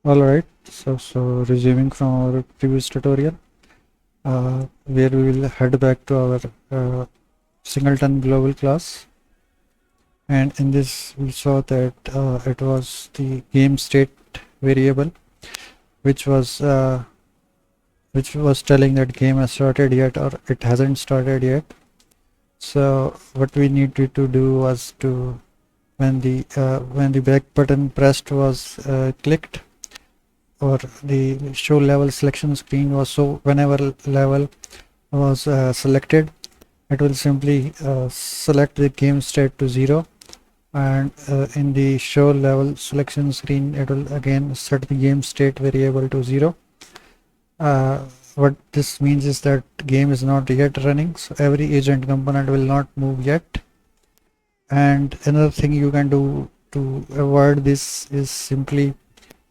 Alright, so resuming from our previous tutorial, where we will head back to our singleton global class, and in this we saw that it was the game state variable which was uh, telling that game has started yet or it hasn't started yet. So what we needed to do was to when the back button pressed was clicked, or the show level selection screen was, so whenever level was selected, it will simply select the game state to 0, and in the show level selection screen it will again set the game state variable to 0. What this means is that game is not yet running, so every agent component will not move yet. And another thing you can do to avoid this is simply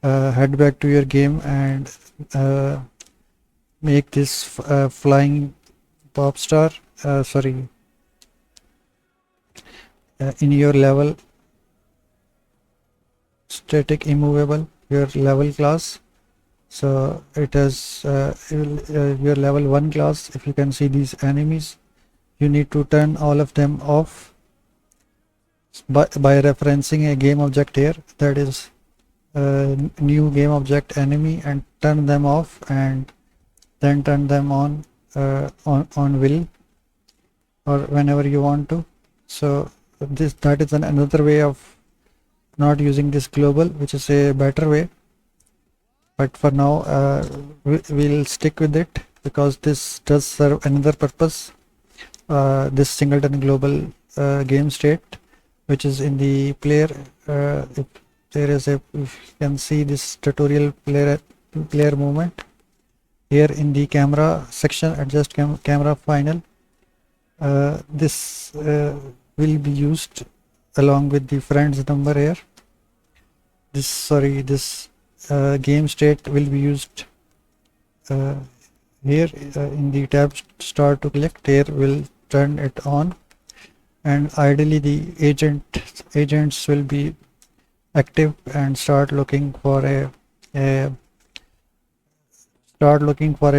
head back to your game and make this flying pop star in your level static immovable, your level class. So it is your level 1 class. If you can see these enemies, you need to turn all of them off by referencing a game object here, that is new game object enemy, and turn them off and then turn them on will or whenever you want to. So that is another way of not using this global, which is a better way, but for now we'll stick with it because this does serve another purpose. This singleton global game state, which is in the player, if there is a, if you can see this tutorial player movement here in the camera section, adjust camera final, this will be used along with the friends number here. This game state will be used here in the tab start to collect. Here will turn it on, and ideally the agents will be active and start looking for a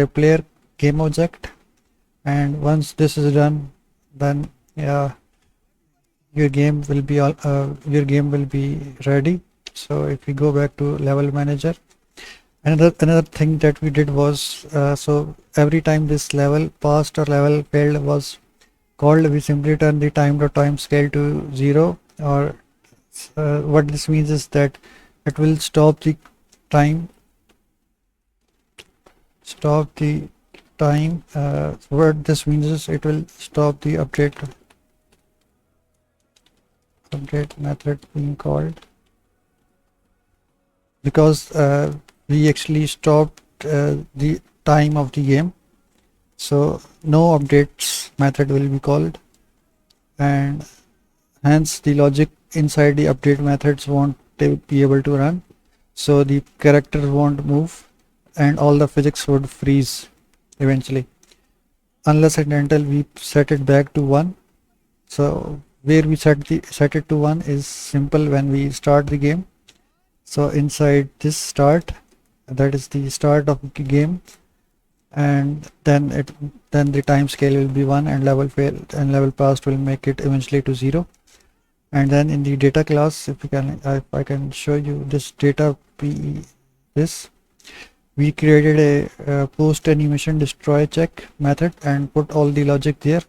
player game object. And once this is done, then your game will be ready. So if we go back to level manager, another thing that we did was so every time this level passed or level failed was called, we simply turn the time scale to 0, or what this means is that it will stop the time what this means is it will stop the update method being called, because we actually stopped the time of the game, so no updates method will be called, and hence the logic inside the update methods won't be able to run, so the character won't move and all the physics would freeze eventually, unless and until we set it back to 1. So where we set it to 1 is simple. When we start the game, so inside this start, that is the start of the game, and then the time scale will be 1, and level failed and level passed will make it eventually to 0. And then in the data class, if I can show you this data this, we created a post animation destroy check method and put all the logic there,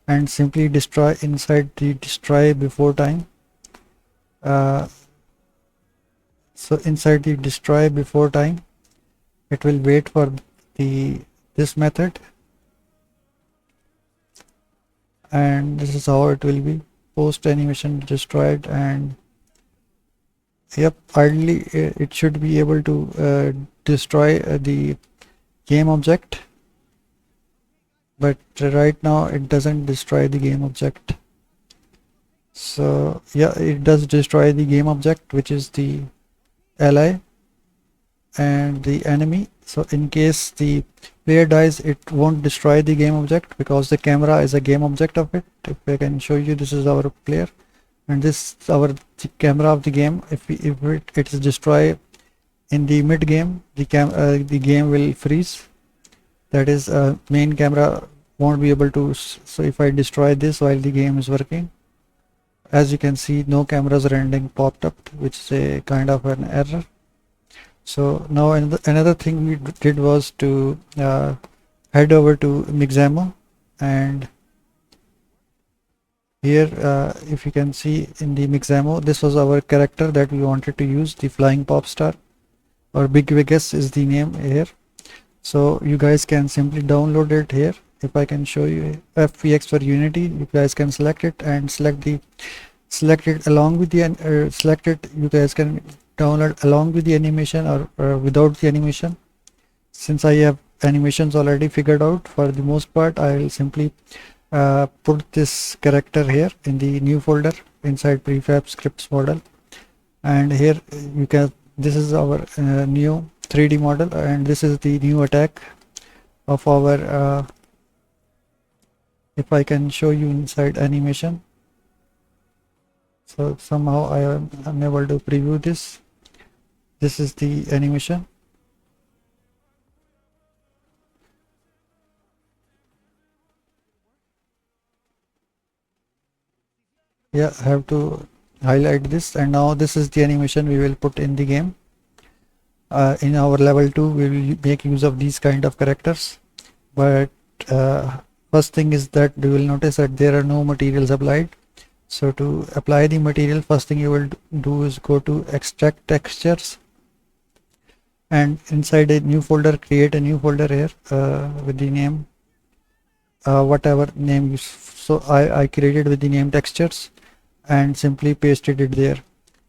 and simply destroy inside the destroy before time. So inside the destroy before time, it will wait for this method, and this is how it will be post animation destroyed. And yep, ideally it should be able to destroy the game object, but right now it doesn't destroy the game object. So yeah, it does destroy the game object, which is the ally and the enemy. So in case the player dies, it won't destroy the game object because the camera is a game object of it. If I can show you, this is our player and this is our camera of the game. If it is destroy in the mid game the game will freeze. That is, main camera won't be able to. So if I destroy this while the game is working, as you can see, no cameras rendering popped up, which is a kind of an error. So now another thing we did was to head over to Mixamo, and here if you can see in the Mixamo, this was our character that we wanted to use, the flying pop star, or Big Vegas is the name here. So you guys can simply download it here. If I can show you FVX for Unity, you guys can select it and select it along with the select it. You guys can download along with the animation or without the animation. Since I have animations already figured out, for the most part I will simply put this character here in the new folder inside prefab scripts model, and here you can, this is our new 3D model, and this is the new attack of our if I can show you inside animation. So somehow I am unable to preview this. This is the animation. Yeah, I have to highlight this, and now this is the animation we will put in the game. In our level 2 we will make use of these kind of characters, but first thing is that you will notice that there are no materials applied. So to apply the material, first thing you will do is go to extract textures, and inside a new folder, create a new folder here with the name whatever name you. So I created with the name textures and simply pasted it there.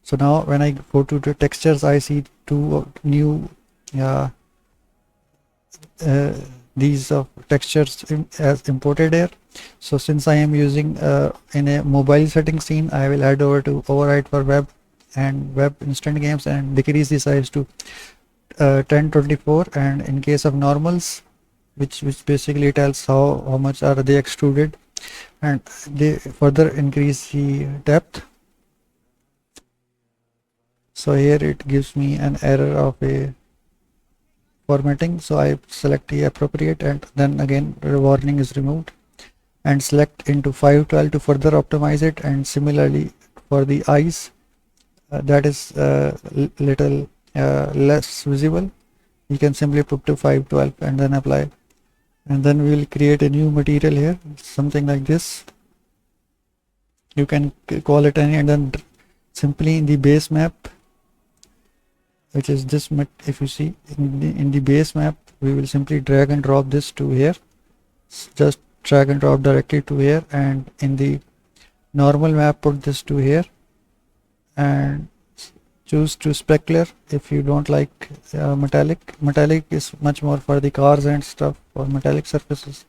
So now when I go to the textures, I see two new these textures as imported here. So since I am using in a mobile setting scene, I will head over to override for web and web instant games and decrease the size to 1024, and in case of normals, which basically tells how much are they extruded, and they further increase the depth. So here it gives me an error of a formatting, so I select the appropriate, and then again the warning is removed, and select into 512 to further optimize it. And similarly for the eyes, that is little less visible, you can simply put to 512 and then apply, and then we will create a new material here, something like this. You can call it any, and then simply in the base map, which is this, if you see in the base map, we will simply drag and drop this to here. Just drag and drop directly to here, and in the normal map put this to here, and choose to specular if you don't like metallic is much more for the cars and stuff, for metallic surfaces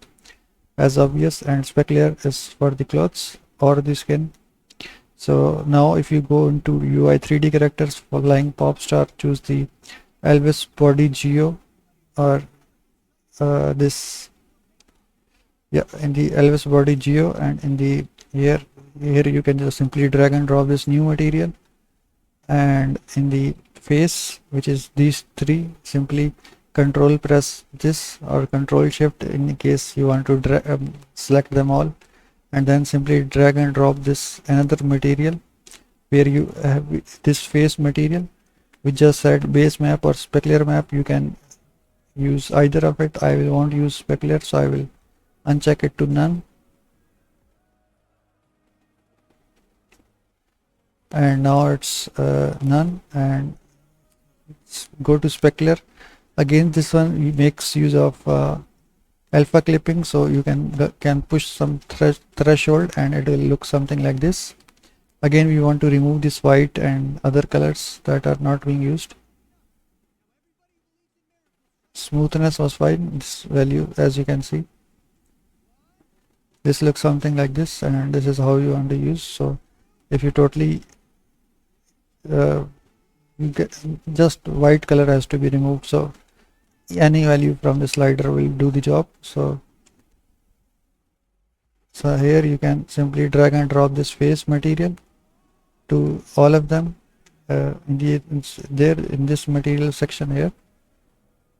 as obvious, and specular is for the clothes or the skin. So now if you go into UI 3D characters for flying pop star, choose the Elvis body geo, or this, yeah, in the Elvis body geo, and in the here you can just simply drag and drop this new material, and in the face, which is these three, simply control press this or control shift in case you want to select them all, and then simply drag and drop this another material where you have this face material. We just said base map or specular map, you can use either of it. I will want to use specular, so I will uncheck it to none, and now it's none, and go to specular. Again, this one makes use of alpha clipping, so you can push some threshold and it will look something like this. Again, we want to remove this white and other colors that are not being used. Smoothness was fine, this value, as you can see, this looks something like this, and this is how you want to use. So if you totally you get, just white color has to be removed, so any value from the slider will do the job. So here you can simply drag and drop this face material to all of them, in this material section here.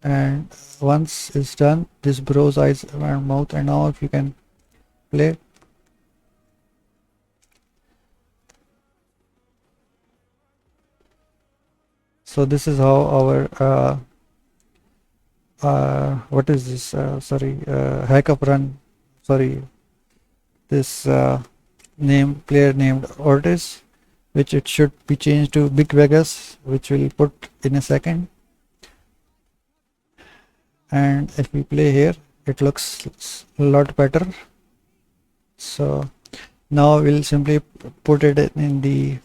And once it's done, this brows, eyes and mouth, and now if you can play. So this is how our what is this, hackup run, sorry, this player named Ortiz, which it should be changed to Big Vegas, which we'll put in a second. And if we play here, it looks a lot better. So now we'll simply put it in the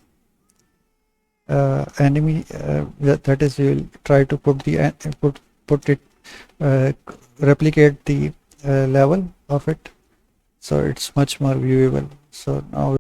enemy, that is, we will try to put the put it replicate the level of it, so it's much more viewable. So now